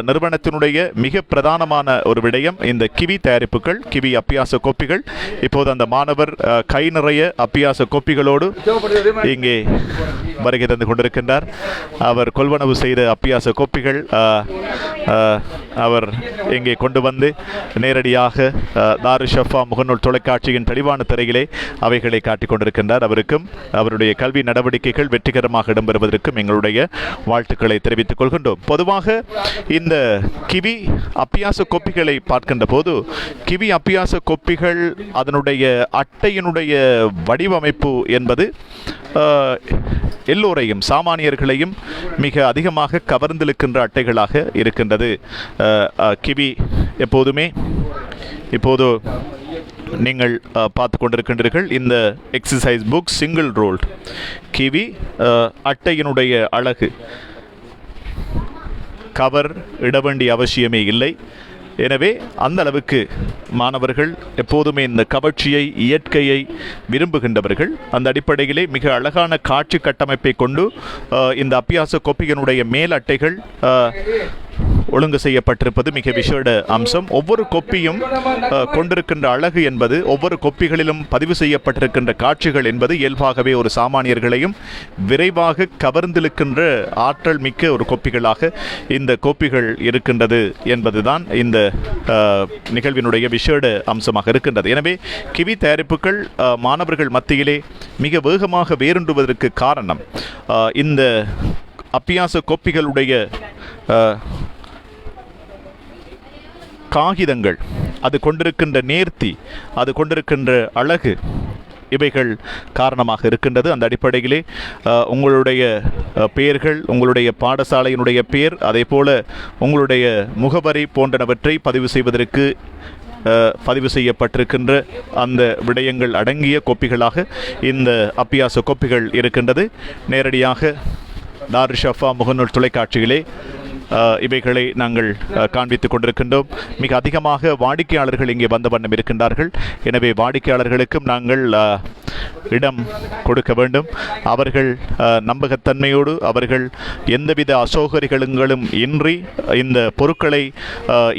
நிறுவனத்தினுடைய மிக பிரதானமான ஒரு விடயம் இந்த கிவி தயாரிப்புகள், கிவி அப்பியாச கோப்பிகள். இப்போது அந்த மாணவர் கை நிறைய அப்பியாச கோப்பிகளோடு இங்கே வருகை தந்து கொண்டிருக்கின்றார். அவர் கொள்வனவு செய்த அப்பியாச கோப்பிகள் அவர் இங்கே கொண்டு வந்து நேரடியாக தாரு ஷஃபா முகநூல் தொலைக்காட்சியின் தெளிவான திரையிலே அவைகளை காட்டிக் கொண்டிருக்கின்றார். அவருக்கும் அவருடைய கல்வி நடவடிக்கைகள் வெற்றிகரமாக இடம்பெறுவதற்கும் எங்களுடைய வாழ்த்துக்களை தெரிவித்துக் கொள்கின்றோம். பொதுவாக இந்த கிவி அப்பியாச கோப்பிகளை பார்க்கின்ற போது கிவி அப்பியாச கோப்பிகள் அதனுடைய அட்டையினுடைய வடிவமைப்பு என்பது எல்லோரையும் சாமானியர்களையும் மிக அதிகமாக கவர்ந்திருக்கின்ற அட்டைகளாக இருக்கின்றது. கிவி எப்போதுமே இப்போது நீங்கள் பார்த்து கொண்டிருக்கின்றீர்கள் இந்த exercise book single ruled Kiwi அட்டையினுடைய அழகு கவர் இட வேண்டிய அவசியமே இல்லை. எனவே அந்த அளவுக்கு மாணவர்கள் எப்போதுமே இந்த கவர்ச்சியை இயற்கையை விரும்புகின்றவர்கள். அந்த அடிப்படையிலே மிக அழகான காட்சி கட்டமைப்பை கொண்டு இந்த அப்பியாச கோப்பியினுடைய மேல் அட்டைகள் ஒழுங்கு செய்யப்பட்டிருப்பது மிக விசேட அம்சம். ஒவ்வொரு கொப்பியும் கொண்டிருக்கின்ற அழகு என்பது ஒவ்வொரு கொப்பிகளிலும் பதிவு செய்யப்பட்டிருக்கின்ற காட்சிகள் என்பது இயல்பாகவே ஒரு சாமானியர்களையும் விரைவாக கவர்ந்திருக்கின்ற ஆற்றல் மிக்க ஒரு கொப்பிகளாக இந்த கோப்பிகள் இருக்கின்றது என்பதுதான் இந்த நிகழ்வினுடைய விசேட அம்சமாக இருக்கின்றது. எனவே கிவி தயாரிப்புகள் மாணவர்கள் மத்தியிலே மிக வேகமாக வேரூன்றுவதற்கு காரணம் இந்த அப்பியாச கோப்பிகளுடைய காகிதங்கள், அது கொண்டிருக்கின்ற நேர்த்தி, அது கொண்டிருக்கின்ற அழகு, இவைகள் காரணமாக இருக்கின்றது. அந்த அடிப்படையிலே உங்களுடைய பெயர்கள், உங்களுடைய பாடசாலையினுடைய பெயர், அதே போல உங்களுடைய முகவரி போன்றவற்றை பதிவு செய்வதற்கு பதிவு செய்யப்பட்டிருக்கின்ற அந்த விடயங்கள் அடங்கிய கோப்பிகளாக இந்த அப்பியாச கோப்பிகள் இருக்கின்றது. நேரடியாக தாரு ஷஃபா முகநூல் தொலைக்காட்சியிலே இவைகளை நாங்கள் காண்பித்துக் கொண்டிருக்கின்றோம். மிக அதிகமாக வாடிக்கையாளர்கள் இங்கே வந்த வண்ணம் இருக்கின்றார்கள். எனவே வாடிக்கையாளர்களுக்கும் நாங்கள் இடம் கொடுக்க வேண்டும். அவர்கள் நம்பகத்தன்மையோடு அவர்கள் எந்தவித அசௌகரியங்களும் இன்றி இந்த பொருட்களை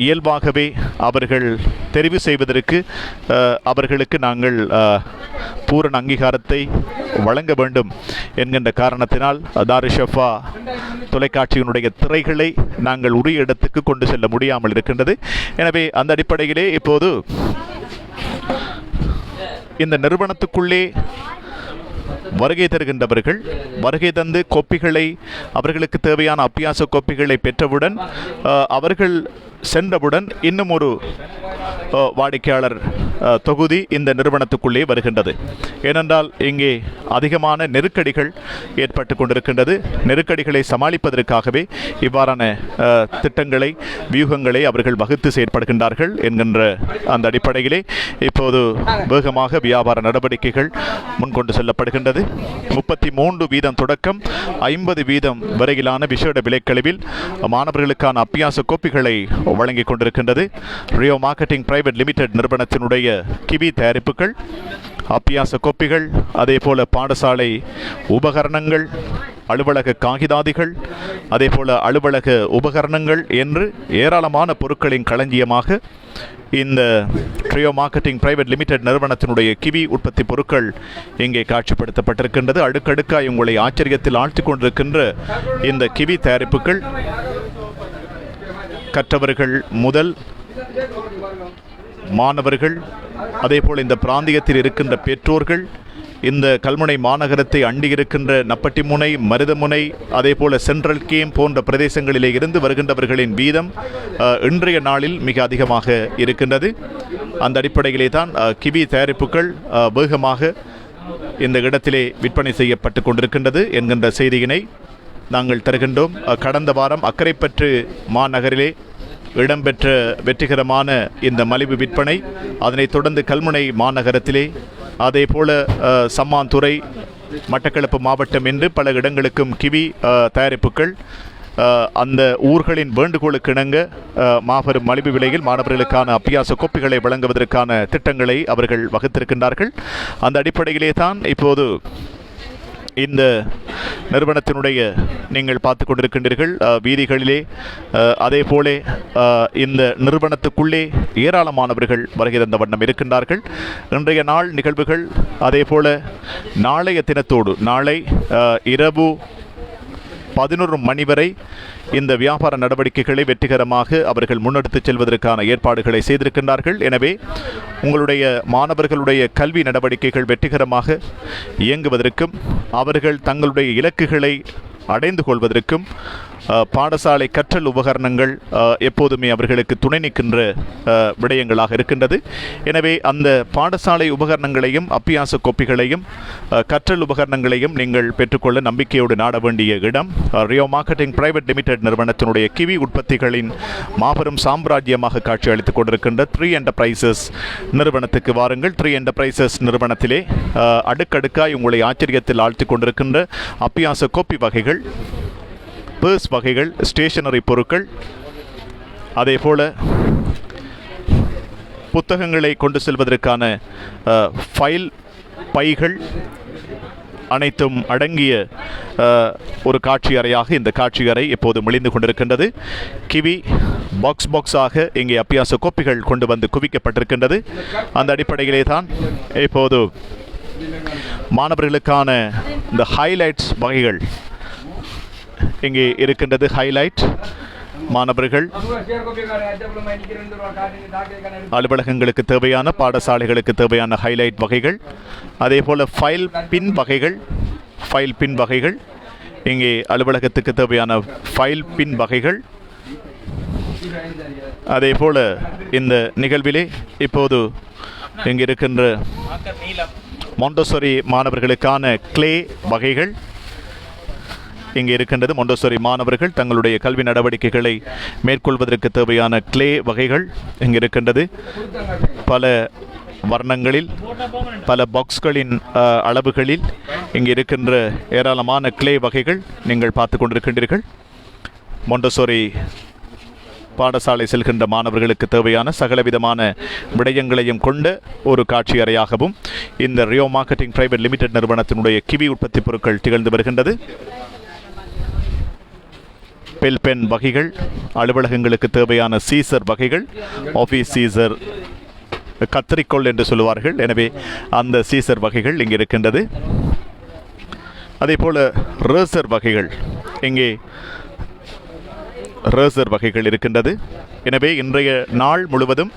இயல்பாகவே அவர்கள் தெரிவு செய்வதற்கு அவர்களுக்கு நாங்கள் பூரண அங்கீகாரத்தை வழங்க வேண்டும் என்கின்ற காரணத்தினால் தாரு ஷஃபா தொலைக்காட்சியினுடைய திரைகளை நாங்கள் உரிய இடத்துக்கு கொண்டு செல்ல முடியாமல் இருக்கின்றது. எனவே அந்த அடிப்படையிலே இப்போது இந்த நிறுவனத்துக்குள்ளே வருகை தருகின்றவர்கள் வருகை தந்து கோப்பிகளை, அவர்களுக்கு தேவையான அப்பியாச கோப்பிகளை பெற்றவுடன் அவர்கள் சென்றவுடன் இன்னும் ஒரு வாடிக்கையாளர் தொகுதி இந்த நிறுவனத்துக்குள்ளே வருகின்றது. ஏனென்றால் இங்கே அதிகமான நெருக்கடிகள் ஏற்பட்டு கொண்டிருக்கின்றது. நெருக்கடிகளை சமாளிப்பதற்காகவே இவ்வாறான திட்டங்களை, வியூகங்களை அவர்கள் வகுத்து செயற்படுகின்றார்கள் என்கின்ற அந்த அடிப்படையிலே இப்போது வேகமாக வியாபார நடவடிக்கைகள் முன்கொண்டு செல்லப்படுகின்றது. 33% தொடக்கம் 50% வரையிலான விசேட விலைக்கழிவில் மாணவர்களுக்கான அப்பியாச கோப்பிகளை வழங்கிக் கொண்டிருக்கின்றது. ரியோ மார்க்கெட்டிங் பிரைவேட் லிமிடெட் நிறுவனத்தினுடைய கிவி தயாரிப்புகள், அப்பியாச கோப்பிகள், அதே போல பாடசாலை உபகரணங்கள், அலுவலக காகிதாதிகள், அதே போல அலுவலக உபகரணங்கள் என்று ஏராளமான பொருட்களின் களஞ்சியமாக இந்த ரியோ மார்க்கெட்டிங் பிரைவேட் லிமிடெட் நிறுவனத்தினுடைய கிவி உற்பத்தி பொருட்கள் இங்கே காட்சிப்படுத்தப்பட்டிருக்கின்றது. அடுக்கடுக்காய் உங்களை ஆச்சரியத்தில் ஆழ்த்திக் கொண்டிருக்கின்ற இந்த கிவி தயாரிப்புகள் கற்றவர்கள் முதல் மாணவர்கள், அதே போல் இந்த பிராந்தியத்தில் இருக்கின்ற பெற்றோர்கள், இந்த கல்முனை மாநகரத்தை அண்டி இருக்கின்ற நப்பட்டிமுனை, மருதமுனை, அதே போல சென்ட்ரல் கேம் போன்ற பிரதேசங்களிலே இருந்து வருகின்றவர்களின் வீதம் இன்றைய நாளில் மிக அதிகமாக இருக்கின்றது. அந்த அடிப்படையிலே தான் கிவி தயாரிப்புகள் வேகமாக இந்த இடத்திலே விற்பனை செய்யப்பட்டு கொண்டிருக்கின்றது என்கின்ற செய்தியினை நாங்கள் தருகின்றோம். கடந்த வாரம் அக்கரைப்பற்று மாநகரிலே இடம்பெற்ற வெற்றிகரமான இந்த மலிவு விற்பனை, அதனைத் தொடர்ந்து கல்முனை மாநகரத்திலே, அதேபோல சம்மாந்துறை, மட்டக்களப்பு மாவட்டம் என்று பல இடங்களுக்கும் கிவி தயாரிப்புகள் அந்த ஊர்களின் வேண்டுகோளுக்கு இணங்க மாபெரும் மலிவு விலையில் மாணவர்களுக்கான அபியாச கோப்பிகளை வழங்குவதற்கான திட்டங்களை அவர்கள் வகுத்திருக்கின்றார்கள். அந்த அடிப்படையிலே தான் இப்போது இந்த நிறுவனத்தினுடைய நீங்கள் பார்த்து கொண்டிருக்கின்றீர்கள் வீதிகளிலே, அதே போல இந்த நிறுவனத்துக்குள்ளே ஏராளமானவர்கள் வருகை தந்த வண்ணம் இருக்கின்றார்கள். இன்றைய நாள் நிகழ்வுகள் அதே போல நாளைய தினத்தோடு நாளை இரவு 11 மணி வரை இந்த வியாபார நடவடிக்கைகளை வெற்றிகரமாக அவர்கள் முன்னெடுத்துச் செல்வதற்கான ஏற்பாடுகளை செய்திருக்கின்றார்கள். எனவே உங்களுடைய மாணவர்களுடைய கல்வி நடவடிக்கைகள் வெற்றிகரமாக இயங்குவதற்கும் அவர்கள் தங்களுடைய இலக்குகளை அடைந்து கொள்வதற்கும் பாடசாலை கற்றல் உபகரணங்கள் எப்போதுமே அவர்களுக்கு துணை நிற்கின்ற விடயங்களாக இருக்கின்றது. எனவே அந்த பாடசாலை உபகரணங்களையும் அபியாச கோப்பிகளையும் கற்றல் உபகரணங்களையும் நீங்கள் பெற்றுக்கொள்ள நம்பிக்கையோடு நாட வேண்டிய இடம் ரியோ மார்க்கெட்டிங் பிரைவேட் லிமிடெட் நிறுவனத்தினுடைய கிவி உற்பத்திகளின் மாபெரும் சாம்ராஜ்யமாக காட்சி அளித்துக் கொண்டிருக்கின்ற 3 என்டர்பிரைசஸ் நிறுவனத்துக்கு வாருங்கள். 3 என்டர்பிரைசஸ் நிறுவனத்திலே அடுக்கடுக்காய் உங்களை ஆச்சரியத்தில் ஆழ்த்திக் கொண்டிருக்கின்ற அபியாச கோப்பி வகைகள், பர்ஸ் வகைகள், ஸ்டேஷனரி பொருட்கள், அதே போல புத்தகங்களை கொண்டு செல்வதற்கான ஃபைல் பைகள் அனைத்தும் அடங்கிய ஒரு காட்சி அறையாக இந்த காட்சி அறை இப்போது மெலிந்து கொண்டிருக்கின்றது. கிவி பாக்ஸாக இங்கே அபியாச கோப்பிகள் கொண்டு வந்து குவிக்கப்பட்டிருக்கின்றது. அந்த அடிப்படையிலே தான் இப்போது மாணவர்களுக்கான இந்த ஹைலைட்ஸ் வகைகள் இங்கே இருக்கின்றது. ஹைலைட் மாணவர்கள் அலுவலகங்களுக்கு தேவையான, பாடசாலைகளுக்கு தேவையான ஹைலைட் வகைகள், அதே போல ஃபைல் பின் வகைகள் இங்கே அலுவலகத்துக்கு தேவையான ஃபைல் பின் வகைகள். அதே போல இந்த நிகழ்விலே இப்போது இங்கே இருக்கின்ற மொண்டசோரி மாணவர்களுக்கான கிளே வகைகள் இங்கே இருக்கின்றது. மொண்டசோரி மாணவர்கள் தங்களுடைய கல்வி நடவடிக்கைகளை மேற்கொள்வதற்கு தேவையான கிளே வகைகள் இங்கே இருக்கின்றது. பல வர்ணங்களில், பல பாக்ஸ்களின் அளவுகளில் இங்கே இருக்கின்ற ஏராளமான கிளே வகைகள் நீங்கள் பார்த்து கொண்டிருக்கின்றீர்கள். மொண்டசோரி பாடசாலை செல்கின்ற மாணவர்களுக்கு தேவையான சகலவிதமான விடயங்களையும் கொண்ட ஒரு காட்சி அறையாகவும் இந்த ரியோ மார்க்கெட்டிங் பிரைவேட் லிமிடெட் நிறுவனத்தினுடைய கிவி உற்பத்தி பொருட்கள் திகழ்ந்து வருகின்றது. பென் வகைகள், அலுவலகங்களுக்கு தேவையான சீசர் வகைகள், ஆஃபீஸ் சீசர், கத்திரிக்கோள் என்று சொல்லுவார்கள். எனவே அந்த சீசர் வகைகள் இங்கே இருக்கின்றது. அதே போல ரேசர் வகைகள், இங்கே ரேசர் வகைகள் இருக்கின்றது. எனவே இன்றைய நாள் முழுவதும்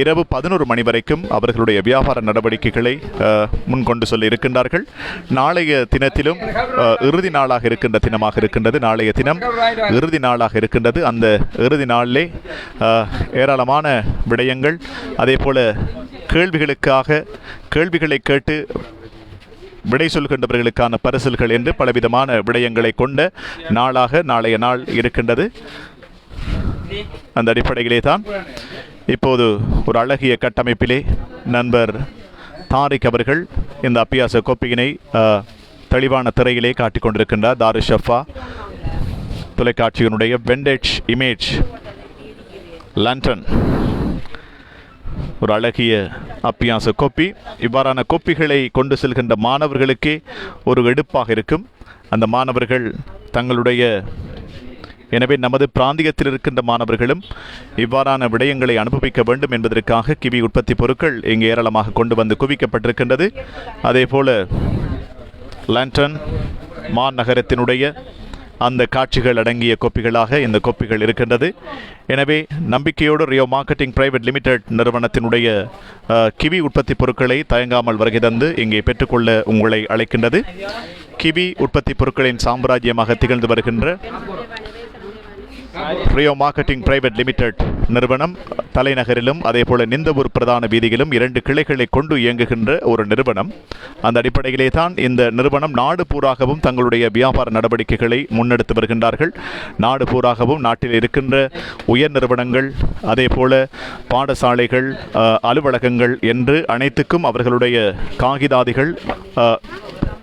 இரவு 11 மணி வரைக்கும் அவர்களுடைய வியாபார நடவடிக்கைகளை முன்கொண்டு சொல்லி இருக்கின்றார்கள். நாளைய தினத்திலும் இறுதி நாளாக இருக்கின்ற தினமாக இருக்கின்றது. நாளைய தினம் இறுதி நாளாக இருக்கின்றது. அந்த இறுதி நாளிலே ஏராளமான விடயங்கள், அதே போல கேள்விகளை கேட்டு விடை சொல்கின்றவர்களுக்கான பரிசில்கள் என்று பலவிதமான விடயங்களை கொண்ட நாளாக நாளைய நாள் இருக்கின்றது. அந்த அடிப்படையிலே தான் இப்போது ஒரு அழகிய கட்டமைப்பிலே நண்பர் தாரிக் அவர்கள் இந்த அபியாச கோப்பியினை தெளிவான திரையிலே காட்டிக் கொண்டிருக்கின்றார். தாருஷஃபா தொலைக்காட்சியினுடைய வெண்டேஜ் இமேஜ் லண்டன் ஒரு அழகிய அபியாச கோப்பி. இவ்வாறான கோப்பிகளை கொண்டு செல்கின்ற மாணவர்களுக்கே ஒரு எடுப்பாக இருக்கும். அந்த மாணவர்கள் தங்களுடைய, எனவே நமது பிராந்தியத்தில் இருக்கின்ற மாணவர்களும் இவ்வாறான விடயங்களை அனுபவிக்க வேண்டும் என்பதற்காக கிவி உற்பத்தி பொருட்கள் இங்கு ஏராளமாக கொண்டு வந்து குவிக்கப்பட்டிருக்கின்றது. அதே போல லண்டன் மாநகரத்தினுடைய அந்த காட்சிகள் அடங்கிய கோப்பிகளாக இந்த கோப்பிகள் இருக்கின்றது. எனவே நம்பிக்கையோடு ரியோ மார்க்கெட்டிங் பிரைவேட் லிமிடெட் நிறுவனத்தினுடைய கிவி உற்பத்தி பொருட்களை தயங்காமல் வருகை தந்து இங்கே பெற்றுக்கொள்ள உங்களை அழைக்கின்றது. கிவி உற்பத்தி பொருட்களின் சாம்ராஜ்யமாக திகழ்ந்து வருகின்ற ரியோ மார்க்கெட்டிங் பிரைவேட் லிமிடெட் நிறுவனம் தலைநகரிலும் அதேபோல நிந்தவூர் பிரதான வீதியிலும் 2 கிளைகளை கொண்டு இயங்குகின்ற ஒரு நிறுவனம். அந்த அடிப்படையிலே தான் இந்த நிறுவனம் நாடு பூராகவும் தங்களுடைய வியாபார நடவடிக்கைகளை முன்னெடுத்து வருகின்றார்கள். நாடு பூராகவும் நாட்டில் இருக்கின்ற உயர் நிறுவனங்கள் அதேபோல பாடசாலைகள் அலுவலகங்கள் என்று அனைத்துக்கும் அவர்களுடைய காகிதாதிகள்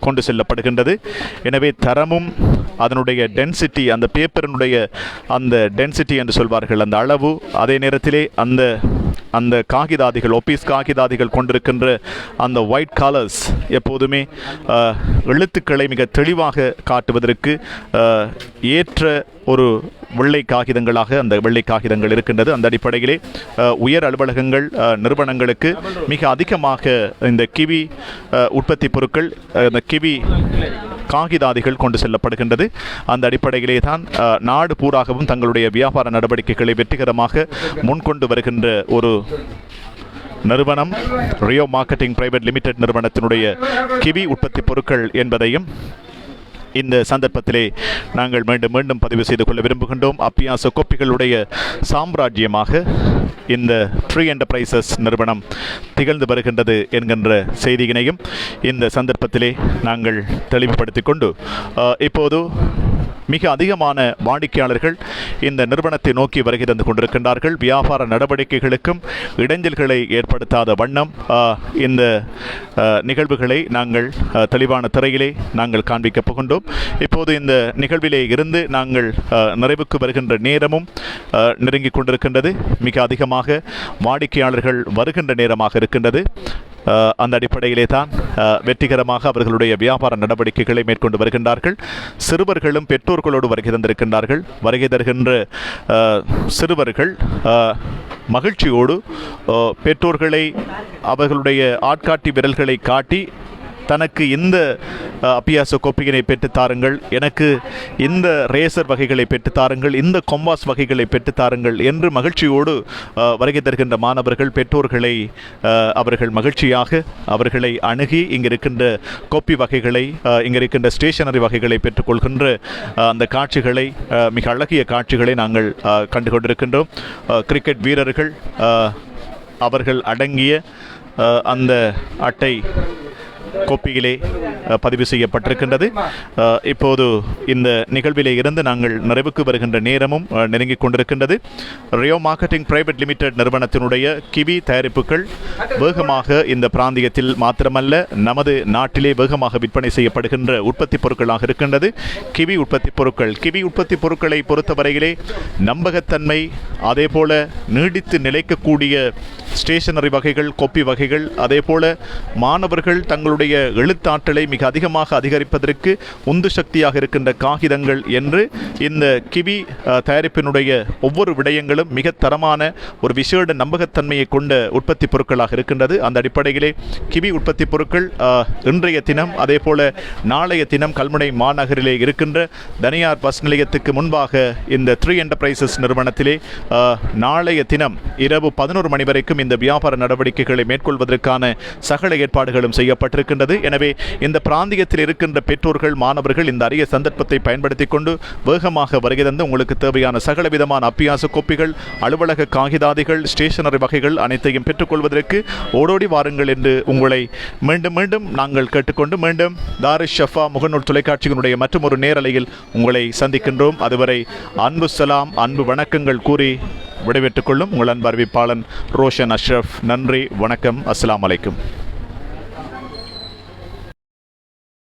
கொண்டு செல்லப்படுகின்றது. எனவே தரமும் அதனுடைய டென்சிட்டி, அந்த பேப்பரினுடைய அந்த டென்சிட்டி என்று சொல்வார்கள், அந்த அளவு, அதே நேரத்திலே அந்த காகிதாதிகள், ஒப்பீஸ் காகிதாதிகள் கொண்டிருக்கின்ற அந்த ஒயிட் கலர்ஸ் எப்போதுமே எழுத்துக்களை மிக தெளிவாக காட்டுவதற்கு ஏற்ற ஒரு வெள்ளை காகிதங்களாக அந்த வெள்ளை காகிதங்கள் இருக்கின்றது. அந்த அடிப்படையிலே உயர் அலுவலகங்கள் நிறுவனங்களுக்கு மிக அதிகமாக இந்த கிவி உற்பத்தி பொருட்கள், இந்த கிவி காகிதாதிகள் கொண்டு செல்லப்படுகின்றது. அந்த அடிப்படையிலே தான் நாடு பூராகவும் தங்களுடைய வியாபார நடவடிக்கைகளை வெற்றிகரமாக முன்கொண்டு வருகின்ற ஒரு நிறுவனம் ரியோ மார்க்கெட்டிங் பிரைவேட் லிமிடெட் நிறுவனத்தினுடைய கிவி உற்பத்தி பொருட்கள் என்பதையும் இந்த சந்தர்ப்பத்திலே நாங்கள் மீண்டும் பதிவு செய்து கொள்ள விரும்புகின்றோம். அப்பியாச கோப்பிகளுடைய சாம்ராஜ்யமாக இந்த ட்ரீ என்டர்பிரைசஸ் நிறுவனம் திகழ்ந்து வருகின்றது என்கின்ற செய்தியினையும் இந்த சந்தர்ப்பத்திலே நாங்கள் தெளிவுபடுத்திக் கொண்டு இப்போது மிக அதிகமான வாடிக்கையாளர்கள் இந்த நிறுவனத்தை நோக்கி வருகை தந்து கொண்டிருக்கின்றார்கள். வியாபார நடவடிக்கைகளுக்கும் இடைஞ்சல்களை ஏற்படுத்தாத வண்ணம் இந்த நிகழ்வுகளை நாங்கள் தெளிவான திரையிலே நாங்கள் காண்பிக்கப் போகின்றோம். இப்போது இந்த நிகழ்விலே இருந்து நாங்கள் நிறைவுக்கு வருகின்ற நேரமும் நெருங்கிக் கொண்டிருக்கின்றது. மிக அதிகமாக வாடிக்கையாளர்கள் வருகின்ற நேரமாக இருக்கின்றது. அந்த அடிப்படையிலே தான் வெற்றிகரமாக அவர்களுடைய வியாபார நடவடிக்கைகளை மேற்கொண்டு வருகின்றார்கள். சிறுவர்களும் பெற்றோர்களோடு வருகை தந்திருக்கின்றார்கள். வருகை தருகின்ற சிறுவர்கள் மகிழ்ச்சியோடு பெற்றோர்களை அவர்களுடைய ஆட்காட்டி விரல்களை காட்டி தனக்கு இந்த அப்பியாச கோப்பையினை பெற்றுத்தாருங்கள், எனக்கு இந்த ரேசர் வகைகளை பெற்றுத்தாருங்கள், இந்த கொம்பாஸ் வகைகளை பெற்றுத்தாருங்கள் என்று மகிழ்ச்சியோடு வருகை தருகின்ற மாணவர்கள் பெற்றோர்களை அவர்கள் மகிழ்ச்சியாக அவர்களை அணுகி இங்கே இருக்கின்ற கோப்பி வகைகளை, இங்கே இருக்கின்ற ஸ்டேஷனரி வகைகளை பெற்றுக்கொள்கின்ற அந்த காட்சிகளை, மிக அழகிய காட்சிகளை நாங்கள் கண்டு கொண்டிருக்கின்றோம். கிரிக்கெட் வீரர்கள் அவர்கள் அடங்கிய அந்த அட்டை கோப்பியிலே பதிவு செய்யப்பட்டிருக்கின்றது. இப்போது இந்த நிகழ்விலே இருந்து நாங்கள் நிறைவுக்கு வருகின்ற நேரமும் நெருங்கிக் கொண்டிருக்கின்றது. ரியோ மார்க்கெட்டிங் பிரைவேட் லிமிடெட் நிறுவனத்தினுடைய கிவி தயாரிப்புகள் வேகமாக இந்த பிராந்தியத்தில் மாத்திரமல்ல நமது நாட்டிலே வேகமாக விற்பனை செய்யப்படுகின்ற உற்பத்தி பொருட்களாக இருக்கின்றது. கிவி உற்பத்தி பொருட்கள், கிவி உற்பத்தி பொருட்களை பொறுத்தவரையிலே நம்பகத்தன்மை, அதே போல நீடித்து நிலைக்கக்கூடிய ஸ்டேஷனரி வகைகள், கோப்பி வகைகள், அதே போல மாணவர்கள் தங்களுடைய எழுத்தாற்றலை மிக அதிகமாக அதிகரிப்பதற்கு உந்து சக்தியாக இருக்கின்ற காகிதங்கள் என்று இந்த கிவி தயாரிப்பினுடைய ஒவ்வொரு விடயங்களும் மிக தரமான ஒரு விசேட நம்பகத்தன்மையை கொண்ட உற்பத்தி பொருட்களாக இருக்கின்றது. அந்த அடிப்படையிலே கிவி உற்பத்தி பொருட்கள் இன்றைய தினம் அதே போல நாளைய தினம் கல்முனை மாநகரிலே இருக்கின்ற தனியார் பஸ் நிலையத்துக்கு முன்பாக இந்த ட்ரீ என்டர்பிரைசஸ் நிறுவனத்திலே நாளைய தினம் இரவு 11 மணி வரைக்கும் இந்த வியாபார நடவடிக்கைகளை மேற்கொள்வதற்கான சகல ஏற்பாடுகளும் செய்யப்பட்டிருக்கின்றது. எனவே இந்த பிராந்தியத்தில் இருக்கின்ற பெற்றோர்கள், மாணவர்கள் இந்த அரிய சந்தர்ப்பத்தை பயன்படுத்திக் கொண்டு வேகமாக வருகை தந்து உங்களுக்கு தேவையான சகல விதமான அப்பியாச கோப்பிகள், அலுவலக காகிதாதிகள், ஸ்டேஷனரி வகைகள் அனைத்தையும் பெற்றுக்கொள்வதற்கு ஓடோடி வாருங்கள் என்று உங்களை மீண்டும் நாங்கள் கேட்டுக்கொண்டு மீண்டும் தாரிஷ் ஷஃபா முகநூல் தொலைக்காட்சியினுடைய மற்றும் ஒரு நேரலையில் உங்களை சந்திக்கின்றோம். அதுவரை அன்பு சலாம், அன்பு வணக்கங்கள் கூறி விடைபெற்றுக் கொள்ளும் உங்கள் அன்பு அறிவிப்பாளன் ரோஷன் அஷ்ரஃப். நன்றி, வணக்கம், அஸ்ஸலாமு அலைக்கும்.